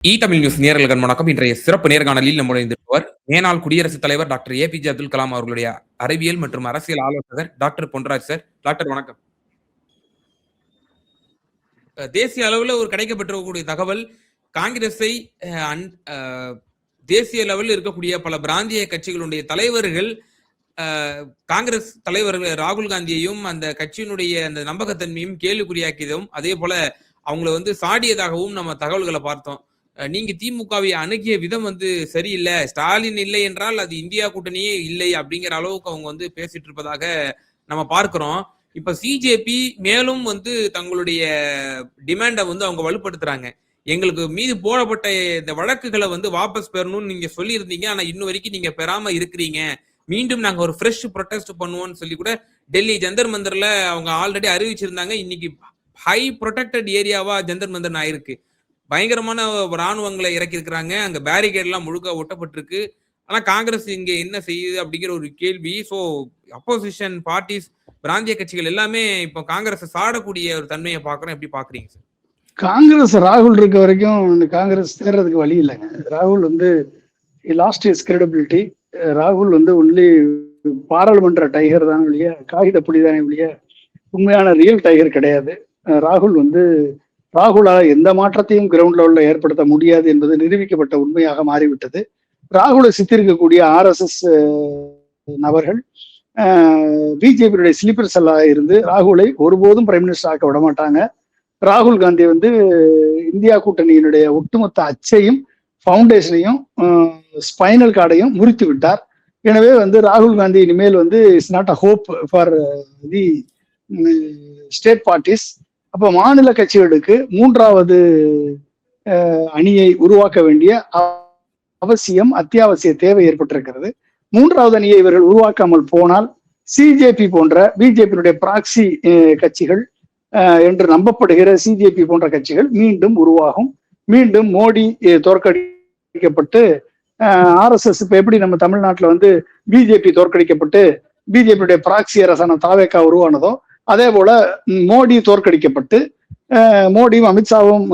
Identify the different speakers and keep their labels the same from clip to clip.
Speaker 1: Tamil news நேயர்களுக்கு வணக்கம். இன்றைய சிறப்பு நேர்காணலில் நம்முடைய இருப்பவர் மேனாள் குடியரசுத் தலைவர் டாக்டர் ஏபிஜே அப்துல் கலாம் அவர்களுடைய அறிவியல் மற்றும் அரசியல் ஆலோசகர் டாக்டர் பொன்ராஜ் சார். டாக்டர் வணக்கம். தேசிய அளவில் ஒரு கிடைக்கப்பெற்றக்கூடிய தகவல், காங்கிரஸை தேசிய லெவலில் இருக்கக்கூடிய பல பிராந்திய கட்சிகளுடைய தலைவர்கள் காங்கிரஸ் தலைவர் ராகுல் காந்தியையும் அந்த கட்சியினுடைய அந்த நம்பகத்தன்மையும் கேள்விக்குறியாக்கியதும், அதே போல அவங்களை சாடியதாகவும் நம்ம தகவல்களை பார்த்தோம். நீங்க திமுகவை அணுகிய விதம் சரியில்லை, ஸ்டாலின் இல்லை என்றால் அது இந்தியா கூட்டணியே இல்லை அப்படிங்கிற அளவுக்கு அவங்க பேசிட்டு இருப்பதாக நம்ம பார்க்கிறோம். இப்ப சிஜேபி மேலும் தங்களுடைய டிமாண்டை அவங்க வலுப்படுத்துறாங்க. எங்களுக்கு மீது போடப்பட்ட இந்த வழக்குகளை வாபஸ் பெறணும்னு நீங்க சொல்லியிருந்தீங்க, ஆனா இன்னும் வரைக்கும் நீங்க பெறாம இருக்கிறீங்க. மீண்டும் நாங்க ஒரு ஃப்ரெஷ் ப்ரொடெஸ்ட் பண்ணுவோம்னு சொல்லி கூட டெல்லி ஜந்தர் மந்தர்ல அவங்க ஆல்ரெடி அறிவிச்சிருந்தாங்க. இன்னைக்கு ஹை ப்ரொடெக்டட் ஏரியாவா ஜந்தர் மந்தர் ஆயிருக்கு. பயங்கரமான ராணுவங்களை இறக்கி இருக்கிறாங்க. அங்க பேரிகேட் எல்லாம் முழுக்க ஒட்டப்பட்டிருக்கு. ஆனா காங்கிரஸ் இங்க என்ன செய்யுது அப்படிங்கிற ஒரு கேள்வி. சோ அப்போசிஷன் பார்ட்டிஸ், பிராந்திய கட்சிகள் எல்லாமே இப்போ காங்கிரஸ் சாடக்கூடிய ஒரு தன்மையை பாக்குறோம். எப்படி பாக்குறீங்க சார்?
Speaker 2: காங்கிரஸ் ராகுல் இருக்க வரைக்கும் காங்கிரஸ் தேர்றதுக்கு வழி இல்லைங்க. ராகுல் லாஸ்ட் இஸ் கிரெடிபிலிட்டி. ராகுல் ஒன்லி பாராளுமன்ற டைகர் தான் ஒழிய, காகித புலிதானே ஒழிய உண்மையான ரியல் டைகர் கிடையாது. ராகுலால் எந்த மாற்றத்தையும் கிரவுண்ட் லெவல்ல ஏற்படுத்த முடியாது என்பது நிரூபிக்கப்பட்ட உண்மையாக மாறிவிட்டது. ராகுலை சித்திருக்கக்கூடிய RSS நபர்கள் பிஜேபியுடைய ஸ்லீப்பர் செல்லாக இருந்து ராகுலை ஒருபோதும் பிரைம் மினிஸ்டர் ஆக்க விட மாட்டாங்க. ராகுல் காந்தி இந்தியா கூட்டணியினுடைய ஒட்டுமொத்த அச்சையும் ஃபவுண்டேஷனையும் ஸ்பைனல் கார்டையும் முறித்து விட்டார். எனவே ராகுல் காந்தி இனிமேல் it's not a hope for the state parties. அப்ப மாநில கட்சிகளுக்கு மூன்றாவது அணியை உருவாக்க வேண்டிய அவசியம், அத்தியாவசிய தேவை ஏற்பட்டிருக்கிறது. மூன்றாவது அணியை இவர்கள் உருவாக்காமல் போனால் சிஜேபி போன்ற பிஜேபியினுடைய பிராக்சி கட்சிகள் என்று நம்பப்படுகிற சிஜேபி போன்ற கட்சிகள் மீண்டும் உருவாகும். மீண்டும் மோடி தோற்கடிக்கப்பட்டு RSS இப்ப எப்படி நம்ம தமிழ்நாட்டுல பிஜேபி தோற்கடிக்கப்பட்டு பிஜேபியுடைய பிராக்சி அரசான தாவேக்கா உருவானதோ, அதே போல மோடி தோற்கடிக்கப்பட்டு மோடியும் அமித்ஷாவும்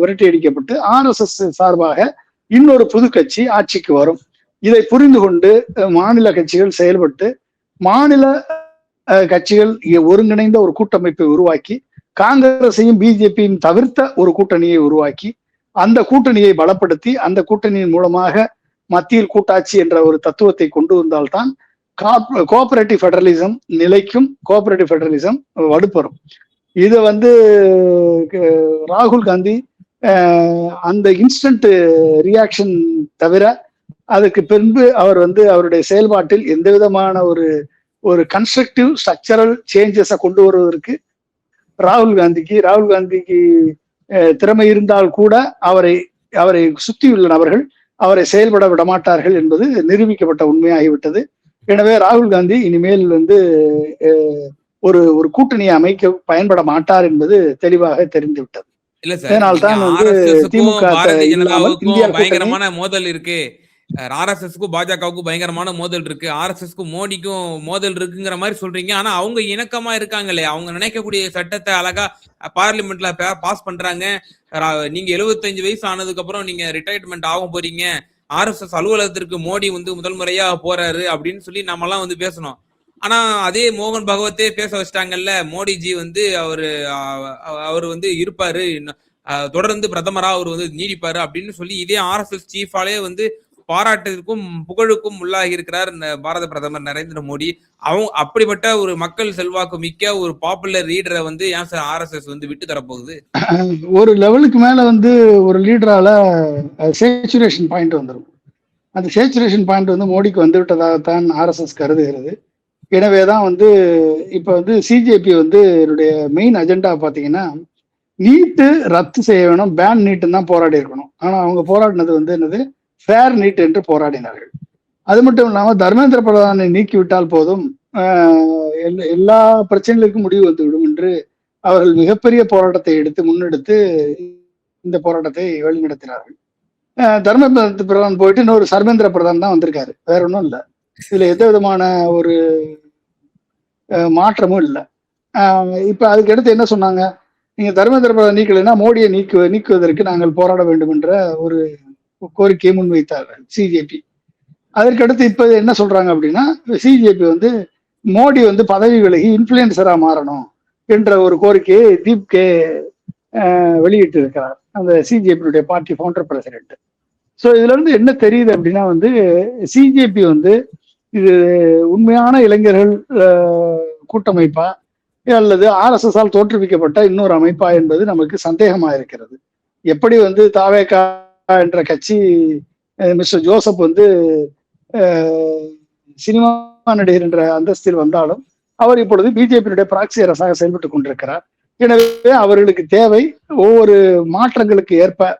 Speaker 2: விரட்டி அடிக்கப்பட்டு RSS சார்பாக இன்னொரு புது கட்சி ஆட்சிக்கு வரும். இதை புரிந்து கொண்டு மாநில கட்சிகள் செயல்பட்டு மாநில கட்சிகள் ஒருங்கிணைந்த ஒரு கூட்டமைப்பை உருவாக்கி காங்கிரஸையும் பிஜேபியும் தவிர்த்த ஒரு கூட்டணியை உருவாக்கி அந்த கூட்டணியை பலப்படுத்தி அந்த கூட்டணியின் மூலமாக மத்தியில் கூட்டாட்சி என்ற ஒரு தத்துவத்தை கொண்டு வந்தால்தான் கோஆபரேட்டிவ் ஃபெடரலிசம் நிலைக்கும், கோஆபரேட்டிவ் ஃபெடரலிசம் வலுப்பெறும். இது ராகுல் காந்தி அந்த இன்ஸ்டன்ட் ரியாக்ஷன் தவிர அதுக்கு பின்பு அவர் அவருடைய செயல்பாட்டில் எந்த விதமான ஒரு கன்ஸ்ட்ரக்டிவ் ஸ்ட்ரக்சரல் சேஞ்சஸை கொண்டு வருவதற்கு ராகுல் காந்திக்கு திறமை இருந்தால் கூட அவரை சுற்றியுள்ள நபர்கள் அவரை செயல்பட விடமாட்டார்கள் என்பது நிரூபிக்கப்பட்ட உண்மையாகிவிட்டது. எனவே ராகுல் காந்தி இனிமேல் ஒரு கூட்டணியை அமைக்க பயன்பட மாட்டார் என்பது தெளிவாக தெரிந்துவிட்டது.
Speaker 1: இதனால்தான் திமுக பயங்கரமான மோதல் இருக்கு. RSSக்கும் பாஜகவுக்கும் பயங்கரமான மோதல் இருக்கு. RSSக்கும் மோடிக்கும் மோதல் இருக்குங்கிற மாதிரி சொல்றீங்க. ஆனா அவங்க இணக்கமா இருக்காங்களே, அவங்க நினைக்கக்கூடிய சட்டத்தை அழகா பார்லிமெண்ட்ல பாஸ் பண்றாங்க. நீங்க 75 வயசு ஆனதுக்கு அப்புறம் நீங்க ரிட்டையர்மெண்ட் ஆக போறீங்க, RSS அலுவலகத்திற்கு மோடி முதல் முறையா போறாரு அப்படின்னு சொல்லி நம்ம எல்லாம் பேசணும். ஆனா அதே மோகன் பகவத்தே பேச வச்சிட்டாங்கல்ல, மோடிஜி அவர் இருப்பாரு, தொடர்ந்து பிரதமரா அவர் நீடிப்பாரு அப்படின்னு சொல்லி இதே RSS சீஃபாலே பாராட்டுக்கும் புகழுக்கும் உள்ளாகி இருக்கிறார் பாரத பிரதமர் நரேந்திர மோடி. அப்படிப்பட்ட ஒரு மக்கள் செல்வாக்கு மிக்க ஒரு பாப்புலர் லீடரை ஏன் சார் RSS விட்டு தரப்போகுது?
Speaker 2: ஒரு லெவலுக்கு மேல ஒரு லீடரால சேச்சுரேஷன் பாயிண்ட் வந்துடும். அந்த சேச்சுரேஷன் பாயிண்ட் மோடிக்கு விட்டதாகத்தான் RSS கருதுகிறது. எனவேதான் இப்ப சிஜேபி என்னுடைய மெயின் அஜெண்டா பாத்தீங்கன்னா நீட்டு ரத்து செய்ய வேணும், பேன் நீட்டுன்னு தான் போராடி இருக்கணும். ஆனா அவங்க போராடினது என்னது, ஃபேர் நீட் என்று போராடினார்கள். அது மட்டும் இல்லாம தர்மேந்திர பிரதானை நீக்கிவிட்டால் போதும், எல்லா பிரச்சனைகளுக்கும் முடிவு வந்துவிடும் என்று அவர்கள் மிகப்பெரிய போராட்டத்தை முன்னெடுத்து இந்த போராட்டத்தை வழிநடத்தினார்கள். தர்மேந்திர பிரதான் போயிட்டு இன்னொரு சர்மேந்திர பிரதான் தான் வந்திருக்காரு, வேற ஒன்றும் இல்லை. இதுல எந்த விதமான ஒரு மாற்றமும் இல்லை. இப்ப அதுக்கு அடுத்து என்ன சொன்னாங்க, நீங்க தர்மேந்திர பிரதான் நீக்கலைன்னா மோடியை நீக்குவதற்கு நாங்கள் போராட வேண்டும் என்ற ஒரு கோரிக்கையை முன்வைத்தார்கள் சிஜேபி. அதற்கடுத்து இப்ப என்ன சொல்றாங்க அப்படின்னா, சிஜேபி வந்து மோடி வந்து பதவி விலகி இன்ஃபுளுசரா மாறணும் என்ற ஒரு கோரிக்கையை தீப் கே வெளியிட்டு இருக்கிறார், அந்த சிஜேபியுடைய பார்ட்டி ஃபவுண்டர் பிரசிடென்ட். ஸோ இதுல இருந்து என்ன தெரியுது அப்படின்னா வந்து சிஜேபி வந்து இது உண்மையான இளைஞர்கள் கூட்டமைப்பா அல்லது RSS-ஆல் தோற்றுவிக்கப்பட்ட இன்னொரு அமைப்பா என்பது நமக்கு சந்தேகமா இருக்கிறது. எப்படி வந்து தாவேகா என்ற கட்சி மிஸ்டர் ஜோசப் வந்து சினிமா நடிகர் என்ற அந்தஸ்தில் வந்தாலும் அவர் இப்பொழுது பிஜேபியினுடைய பிராக்சி அரசாக செயல்பட்டுக் கொண்டிருக்கிறார். எனவே அவர்களுக்கு தேவை ஒவ்வொரு மாற்றங்களுக்கு ஏற்ப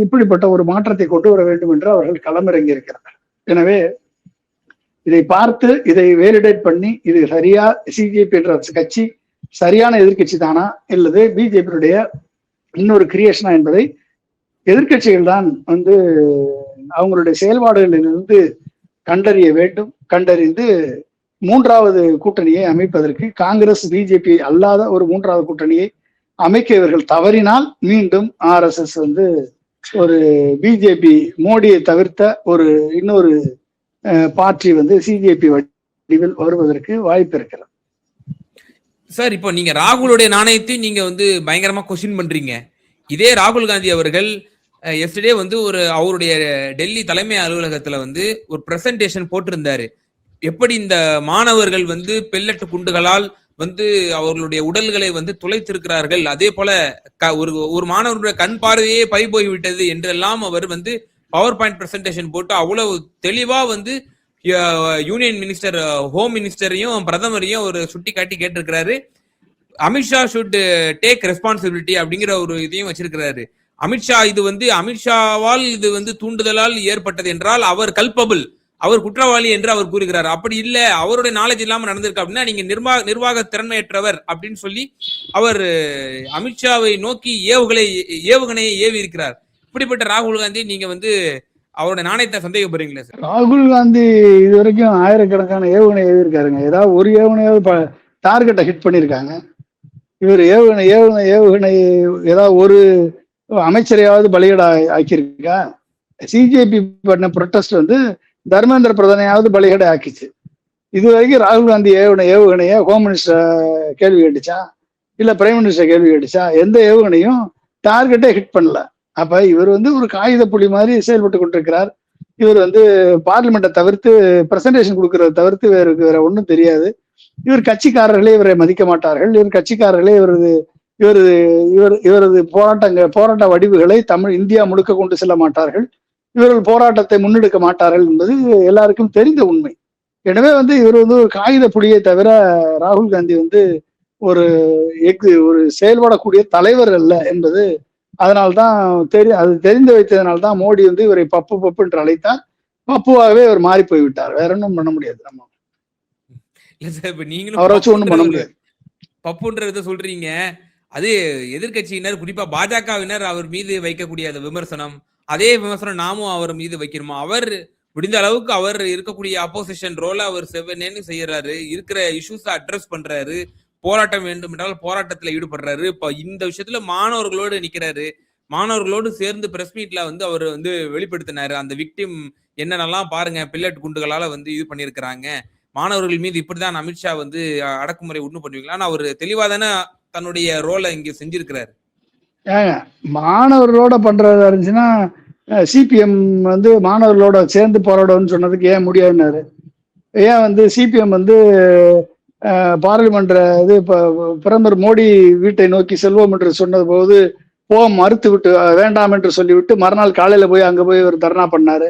Speaker 2: இப்படிப்பட்ட ஒரு மாற்றத்தை கொண்டு வர வேண்டும் என்று அவர்கள் களமிறங்கி இருக்கிறார். எனவே இதை பார்த்து இதை வேலிடேட் பண்ணி இது சரியா, சிஜேபி என்ற கட்சி சரியான எதிர்கட்சி தானா இல்லது பிஜேபியுடைய இன்னொரு கிரியேஷனா என்பதை எதிர்கட்சிகள் தான் வந்து அவங்களுடைய செயல்பாடுகளிலிருந்து கண்டறிய வேண்டும். கண்டறிந்து மூன்றாவது கூட்டணியை அமைப்பதற்கு, காங்கிரஸ் பிஜேபி அல்லாத ஒரு மூன்றாவது கூட்டணியை அமைக்க இவர்கள் தவறினால் மீண்டும் RSS வந்து ஒரு பிஜேபி மோடியை தவிர்த்த ஒரு இன்னொரு பார்ட்டி வந்து சிஜேபி வடிவில் வருவதற்கு வாய்ப்பு இருக்கிறது.
Speaker 1: சார், இப்போ நீங்க ராகுலுடைய நாணயத்தையும் நீங்க வந்து பயங்கரமா கொஸ்டின் பண்றீங்க. இதே ராகுல் காந்தி அவர்கள் எஸ்டர்டே வந்து ஒரு அவருடைய டெல்லி தலைமை அலுவலகத்துல வந்து ஒரு பிரசன்டேஷன் போட்டிருந்தாரு. எப்படி இந்த மாணவர்கள் வந்து பெல்லட் குண்டுகளால் வந்து அவர்களுடைய உடல்களை வந்து துளைத்திருக்கிறார்கள், அதே போல ஒரு மாணவருடைய கண் பார்வையே பறிபோய் விட்டது என்றெல்லாம் அவர் வந்து பவர் பாயிண்ட் பிரசன்டேஷன் போட்டு அவ்வளவு தெளிவா வந்து யூனியன் மினிஸ்டர், ஹோம் மினிஸ்டரையும் பிரதமரையும் ஒரு சுட்டி காட்டி கேட்டிருக்கிறாரு. அமித்ஷா ஷுட் டேக் ரெஸ்பான்சிபிலிட்டி அப்படிங்கிற ஒரு இதையும் வச்சிருக்கிறாரு. அமித்ஷா இது வந்து அமித்ஷாவால் இது வந்து தூண்டுதலால் ஏற்பட்டது என்றால் அவர் கல்பபிள், அவர் குற்றவாளி என்று அவர் கூறுகிறார். அப்படி இல்ல, அவருடைய நாலேஜ் இல்லாம நடந்திருக்கு அப்படின்னா நீங்க நிர்வாக திறமையற்றவர் அப்படின்னு சொல்லி அவர் அமித்ஷாவை நோக்கி ஏவுகணையை ஏவி இருக்கிறார். இப்படிப்பட்ட ராகுல் காந்தி நீங்க வந்து அவரோட நாணயத்தை சந்தேகப்படுறீங்களா சார்?
Speaker 2: ராகுல் காந்தி இது வரைக்கும் ஆயிரக்கணக்கான ஏவுகணை ஏவிருக்காருங்க. ஏதாவது ஒரு ஏவுகணையாவது டார்கெட்டை ஹிட் பண்ணிருக்காங்க. இவர் ஏவுகணை ஏதாவது ஒரு அமைச்சரையாவது பலிகடா ஆக்கியிருக்கா? சிஜேபி பண்ண ப்ரொட்டஸ்ட் வந்து தர்மேந்திர பிரதானையாவது பலிகடை ஆக்கிச்சு. இது வரைக்கும் ராகுல் காந்தி ஏவுகணைய ஹோம் மினிஸ்டர் கேள்வி கேட்டுச்சா, இல்ல பிரைம் மினிஸ்டர் கேள்வி கேட்டுச்சா? எந்த ஏவுகணையும் டார்கெட்டே ஹிட் பண்ணல. அப்ப இவர் வந்து ஒரு காகித புலி மாதிரி செயல்பட்டு கொண்டிருக்கிறார். இவர் வந்து பார்லிமெண்ட்டை தவிர்த்து பிரசன்டேஷன் கொடுக்கறத தவிர்த்து வேற ஒன்றும் தெரியாது. இவர் கட்சிக்காரர்களே இவரை மதிக்க மாட்டார்கள். இவர் கட்சிக்காரர்களே இவரது போராட்ட வடிவுகளை இந்தியா முழுக்க கொண்டு செல்ல மாட்டார்கள். இவர்கள் போராட்டத்தை முன்னெடுக்க மாட்டார்கள் என்பது எல்லாருக்கும் தெரிந்த உண்மை. எனவே வந்து இவர் வந்து ஒரு காகித புலியை தவிர ராகுல் காந்தி வந்து ஒரு செயல்படக்கூடிய தலைவர் அல்ல என்பது அதனால்தான் அது தெரிந்து வைத்ததனால்தான் மோடி வந்து இவரை பப்பு என்று அழைத்தார். பப்புவாகவே இவர் மாறி போய்விட்டார். வேற ஒன்றும் பண்ண முடியாது. நம்ம அவரை வச்சு ஒண்ணும் பண்ண முடியாது.
Speaker 1: பப்புன்றத சொல்றீங்க, அது எதிர்கட்சியினர் குறிப்பா பாஜகவினர் அவர் மீது வைக்கக்கூடிய விமர்சனம், அதே விமர்சனம் நாமும் அவர் மீது வைக்கணுமா? அவர் முடிந்த அளவுக்கு அவர் இருக்கக்கூடிய அப்போசிஷன் ரோல அவர் செவ்வனேன்னு செய்யறாரு, இருக்கிற இஷ்யூஸ் அட்ரஸ் பண்றாரு, போராட்டம் வேண்டும் என்றால் போராட்டத்துல ஈடுபடுறாரு. இப்ப இந்த விஷயத்துல மாணவர்களோடு நிக்கிறாரு. மாணவர்களோடு சேர்ந்து பிரஸ் மீட்ல வந்து அவர் வந்து வெளிப்படுத்தினாரு, அந்த விக்டிம் என்னென்னலாம் பாருங்க, பில்லட் குண்டுகளால வந்து இது பண்ணிருக்கிறாங்க, மாணவர்கள் மீது இப்படிதான் அமித்ஷா வந்து அடக்குமுறை ஒண்ணு பண்ணுவீங்களான்னு அவர் தெளிவா தானே தன்னுடைய ரோலை இங்க செஞ்சிருக்கிறாரு.
Speaker 2: மாணவர்களோட பண்றதா இருந்துச்சுன்னா சிபிஎம் வந்து மாணவர்களோட சேர்ந்து போராடும்னு சொன்னதுக்கு ஏன் முடியாதுன்னாரு? ஏன் வந்து சிபிஎம் வந்து பார்லிமெண்ட் இது பிரதமர் மோடி வீட்டை நோக்கி செல்வோம் என்று சொன்னது போது மறுத்து விட்டு வேண்டாம் என்று சொல்லிவிட்டு மறுநாள் காலையில போய் அங்க போய் இவர் தர்ணா பண்ணாரு.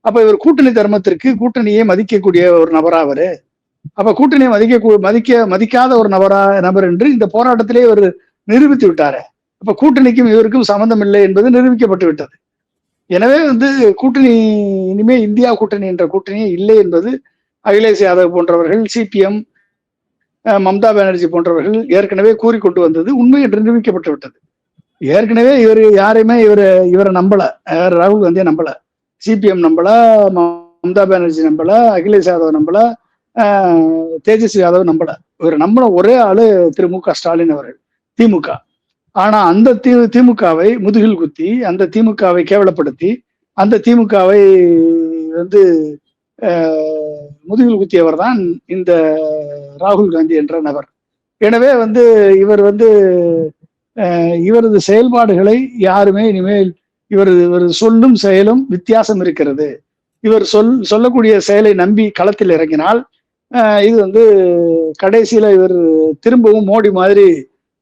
Speaker 2: அப்ப இவர் கூட்டணி தர்மத்திற்கு கூட்டணியை மதிக்கக்கூடிய ஒரு நபரா அவரு. அப்ப கூட்டணியை மதிக்காத ஒரு நபர் என்று இந்த போராட்டத்திலே இவர் நிரூபித்து விட்டாரு. அப்ப கூட்டணிக்கும் இவருக்கும் சம்பந்தம் இல்லை என்பது நிரூபிக்கப்பட்டு விட்டது. எனவே வந்து கூட்டணி இனிமே இந்தியா கூட்டணி என்ற கூட்டணியே இல்லை என்பது அகிலேஷ் யாதவ் போன்றவர்கள், சிபிஎம், மம்தா பானர்ஜி போன்றவர்கள் ஏற்கனவே கூறிக்கொண்டு வந்தது உண்மை என்று நிரூபிக்கப்பட்டு விட்டது. ஏற்கனவே யாரையுமே இவரை நம்பல, ராகுல் காந்தியை நம்பல, சிபிஎம் நம்பல, மம்தா பானர்ஜி நம்பல, அகிலேஷ் யாதவ் நம்பல, தேஜஸ்வி யாதவ் நம்பல. இவர் நம்பின ஒரே ஆளு திரு மு க ஸ்டாலின் அவர்கள். திமுக. ஆனா அந்த திமுகவை முதுகில் குத்தி, அந்த திமுகவை கேவலப்படுத்தி, அந்த திமுகவை வந்து முதுகில் குத்தியவர் தான் இந்த ராகுல் காந்தி என்ற நபர். எனவே இவர் இவரது செயல்பாடுகளை யாருமே இனிமேல் இவரது சொல்லும் செயலும் வித்தியாசம் இருக்கிறது. இவர் சொல்லக்கூடிய செயலை நம்பி களத்தில் இறங்கினால் இது கடைசியில இவர் திரும்பவும் மோடி மாதிரி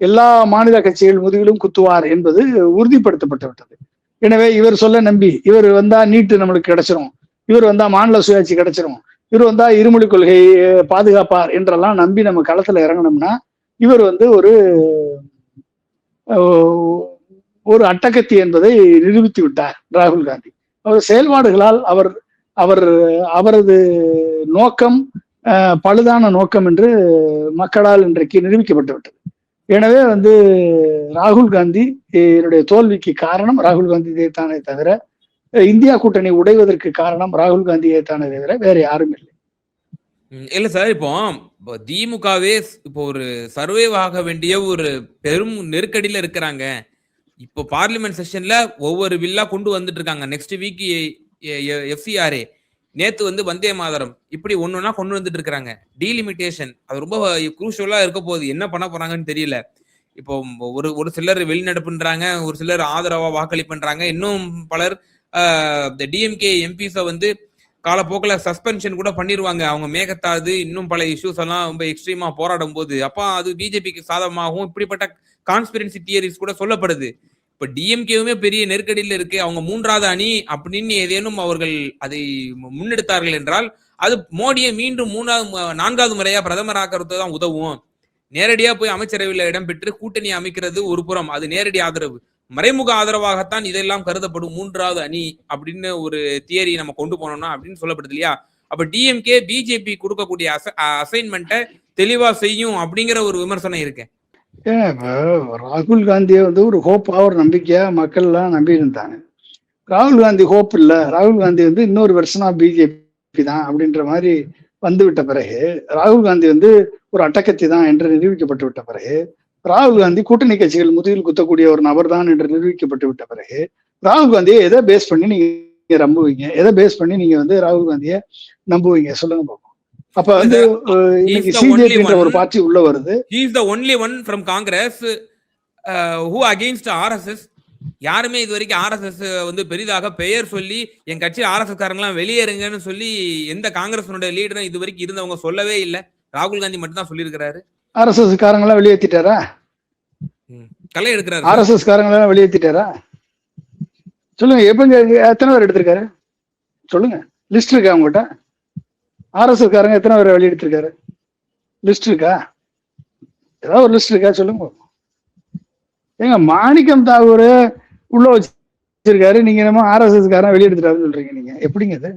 Speaker 2: எல்லா மாநில கட்சிகள் முதுகிலும் குத்துவார் என்பது உறுதிப்படுத்தப்பட்டு விட்டது. எனவே இவர் சொல்ல நம்பி இவர் வந்தா நீட்டு நம்மளுக்கு கிடைச்சிரும், இவர் வந்தா மாநில சுயாட்சி கிடைச்சிரும், இவர் வந்தா இருமொழி கொள்கை பாதுகாப்பார் என்றெல்லாம் நம்பி நம்ம களத்துல இறங்கணும்னா இவர் ஒரு அட்டகத்தி என்பதை நிரூபித்து விட்டார் ராகுல் காந்தி. அவர் செயல்பாடுகளால் அவரது நோக்கம் பழுதான நோக்கம் என்று மக்களால் இன்றைக்கு நிரூபிக்கப்பட்டு விட்டது. எனவே ராகுல் காந்தி என்னுடைய தோல்விக்கு காரணம் ராகுல் காந்தியை தானே தவிர, இந்தியா கூட்டணி உடைவதற்கு காரணம் ராகுல் காந்தியை தானே தவிர வேற யாரும் இல்லை.
Speaker 1: இல்ல சார், இப்போ திமுகவே இப்போ ஒரு சர்வைவ் ஆக வேண்டிய ஒரு பெரும் நெருக்கடியில இருக்கிறாங்க. இப்போ பார்லிமெண்ட் செஷன்ல ஒவ்வொரு பில்லா கொண்டு வந்துட்டு இருக்காங்க. நெக்ஸ்ட் வீக் FCRA, நேத்து வந்தே மாதரம், இப்படி ஒன்னொன்னா கொண்டு வந்துட்டு இருக்காங்க. டீலிமிட்டேஷன் அது ரொம்ப குரூஷியலா இருக்க போகுது. என்ன பண்ண போறாங்கன்னு தெரியல. இப்போ ஒரு சிலர் வெளிநடப்புன்றாங்க, ஒரு சிலர் ஆதரவா வாக்களிப்புன்றாங்க, இன்னும் பலர் DMK MPஸ காலப்போக்கில் சஸ்பென்ஷன் கூட பண்ணிடுவாங்க. அவங்க மேகத்தாது இன்னும் பல இஷ்யூஸ் எல்லாம் ரொம்ப எக்ஸ்ட்ரீமா போராடும் போது அப்ப அது பிஜேபிக்கு சாதகமாகவும் இப்படிப்பட்ட கான்ஸ்பிரன்சி தியரிஸ் கூட சொல்லப்படுது. இப்ப டிஎம்கேவுமே பெரிய நெருக்கடியில் இருக்கு. அவங்க மூன்றாவது அணி அப்படின்னு ஏதேனும் அவர்கள் அதை முன்னெடுத்தார்கள் என்றால் அது மோடியை மீண்டும் நான்காவது முறையா பிரதமராக்கிறது தான் உதவும். நேரடியா போய் அமைச்சரவையில் இடம்பெற்று கூட்டணி அமைக்கிறது ஒரு புறம், அது நேரடி ஆதரவு. மறைமுக ஆதரவாகத்தான் இதெல்லாம் கருதப்படும் மூன்றாவது அணி அப்படின்னு ஒரு தியரி நம்ம கொண்டு போனோம்னா அப்படின்னு சொல்லப்படுது இல்லையா? அப்ப டிஎம்கே பிஜேபி கொடுக்கக்கூடிய அசைன்மெண்ட்டை தெளிவா செய்யும் அப்படிங்கிற ஒரு விமர்சனம் இருக்கு.
Speaker 2: ராகுல் காந்தியை ஒரு ஹோப்பா ஒரு நம்பிக்கையா மக்கள் எல்லாம் நம்பி இருந்தாங்க. ராகுல் காந்தி ஹோப் இல்ல, ராகுல் காந்தி இன்னொரு வெர்ஷன் ஆஃப் பிஜேபி தான் அப்படின்ற மாதிரி வந்துவிட்ட பிறகு, ராகுல் காந்தி ஒரு அட்டகத்தி தான் என்று நிரூபிக்கப்பட்டு விட்ட பிறகு, ராகுல் காந்தி கூட்டணி கட்சிகள் முதுகில் குத்தக்கூடிய ஒரு நபர் தான் என்று நிரூபிக்கப்பட்டு விட்ட பிறகு, ராகுல் காந்தியை எதை பேஸ் பண்ணி நீங்க நம்புவீங்க? எதை பேஸ் பண்ணி நீங்க ராகுல் காந்தியை நம்புவீங்க சொல்லுங்க பாப்போம். அப்ப இன்னைக்கு சிஜேபின்ற ஒரு பார்ட்டி உள்ள வருது.
Speaker 1: He is the only one from Congress who against RSS. யாருமே இது வரைக்கும் RSS பெரிதாக பெயர் சொல்லி என் கட்சி RSS காரங்களாம் வெளியேறுங்கன்னு சொல்லி எந்த காங்கிரஸனுடைய லீடரும் இது வரைக்கும் இருந்தவங்க சொல்லவே இல்லை. ராகுல் காந்தி மட்டும் தான் சொல்லியிருக்கிறாரு.
Speaker 2: RSS காரங்களா வெளியேற்றிட்டாரா?
Speaker 1: களை எடுக்கிறாரு.
Speaker 2: RSS காரங்களா வெளியேற்றிட்டாரா? சொல்லுங்க, எப்பங்க எத்தனை பேர் எடுத்திருக்காரு சொல்லுங்க, லிஸ்ட் இருக்கா உங்ககிட்ட? RSS காரங்க எத்தனை பேர் வெளியெடுத்திருக்காரு? லிஸ்ட் இருக்கா? ஏதாவது ஒரு லிஸ்ட் இருக்கா சொல்லுங்க. ஏங்க மாணிக்கம் தாகூர் உள்ள வச்சிருக்காரு, நீங்க என்னமோ RSS காரன் வெளியெடுத்துட்டாருன்னு சொல்றீங்க. நீங்க எப்படிங்க இது?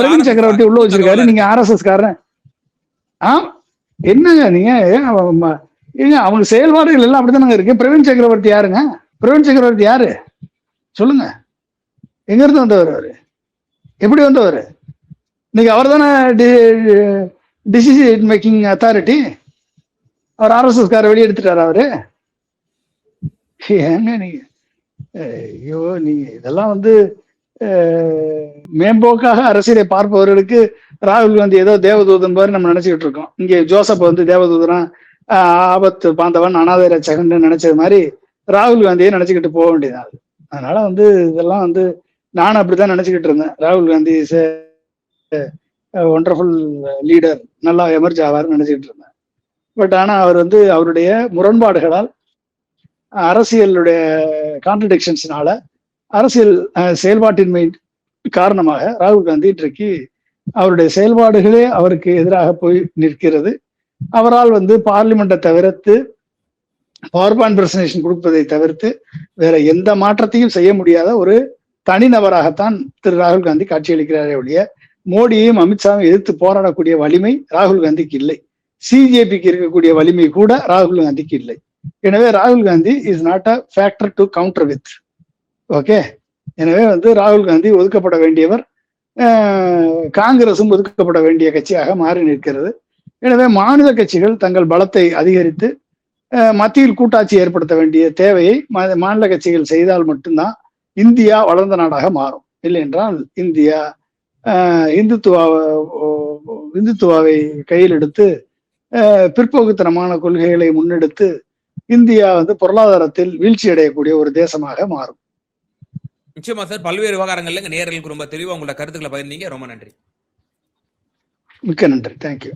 Speaker 2: பிரவீன் சக்கரவர்த்தி உள்ள வச்சிருக்காரு, நீங்க RSS காரன் என்னங்க நீங்க? ஏங்க அவங்க செயல்பாடுகள் எல்லாம் அப்படித்தானங்க இருக்கு. பிரவீன் சக்கரவர்த்தி யாருங்க? பிரவீன் சக்கரவர்த்தி யாரு சொல்லுங்க? எங்க இருந்து வந்தவர் அவரு? எப்படி வந்தவர்? இன்னைக்கு அவர் தானே டிசிஷன் மேக்கிங் அத்தாரிட்டி. அவர் RSS கார வெளியெடுத்துட்டாரு அவரு. ஏங்க நீங்க ஐயோ, நீங்க இதெல்லாம் மேம்போக்காக அரசியலை பார்ப்பவர்களுக்கு ராகுல் காந்தி ஏதோ தேவதூதன் மாதிரி நம்ம நினைச்சுக்கிட்டு இருக்கோம். இங்க ஜோசப் தேவதூதனா, ஆபத்து பாந்தவன், அனாதை ரட்சகன் நினைச்சது மாதிரி ராகுல் காந்தியை நினைச்சுக்கிட்டு போக வேண்டியதான். அதனால இதெல்லாம் நானும் அப்படித்தான் நினைச்சுக்கிட்டு இருந்தேன். ராகுல் காந்தி இஸ் ஒண்டர்ஃபுல் லீடர், நல்லா எமர்ஜ் ஆவார்னு நினைச்சுக்கிட்டு இருந்தேன். பட் ஆனா அவர் அவருடைய முரண்பாடுகளால், அரசியலுடைய கான்ட்ரடிக்ஷன்ஸ்னால, அரசியல் செயல்பாட்டின்மை காரணமாக ராகுல் காந்தி இன்றைக்கு அவருடைய செயல்பாடுகளே அவருக்கு எதிராக போய் நிற்கிறது. அவரால் பார்லிமெண்ட்டை தவிர்த்து, பவர் பாயிண்ட் பிரசன்டேஷன் கொடுப்பதை தவிர்த்து வேற எந்த மாற்றத்தையும் செய்ய முடியாத ஒரு தனிநபராகத்தான் திரு ராகுல் காந்தி காட்சியளிக்கிறாரே ஒழிய மோடியையும் அமித்ஷாவும் எதிர்த்து போராடக்கூடிய வலிமை ராகுல் காந்திக்கு இல்லை. சிஜேபிக்கு இருக்கக்கூடிய வலிமை கூட ராகுல் காந்திக்கு இல்லை. எனவே ராகுல் Gandhi is not a factor to counter with. Okay, எனவே ராகுல் காந்தி ஒதுக்கப்பட வேண்டியவர், காங்கிரசும் ஒதுக்கப்பட வேண்டிய கட்சியாக மாறி நிற்கிறது. எனவே மாநில கட்சிகள் தங்கள் பலத்தை அதிகரித்து மத்தியில் கூட்டாட்சி ஏற்படுத்த வேண்டிய தேவையை மாநில கட்சிகள் செய்தால் மட்டும்தான் இந்தியா வளர்ந்த நாடாக மாறும். இல்லை என்றால் இந்தியா இந்துத்துவாவை கையில் எடுத்து பிற்போக்குத்தனமான கொள்கைகளை முன்னெடுத்து இந்தியா பொருளாதாரத்தில் வீழ்ச்சி அடையக்கூடிய ஒரு தேசமாக மாறும்.
Speaker 1: நிச்சயமா சார், பல்வேறு விவகாரங்கள்ல நேயர்களுக்கு ரொம்ப தெளிவா உங்களோட கருத்துக்களை பகிர்ந்தீங்க. ரொம்ப நன்றி.
Speaker 2: மிக்க நன்றி. தேங்க்யூ.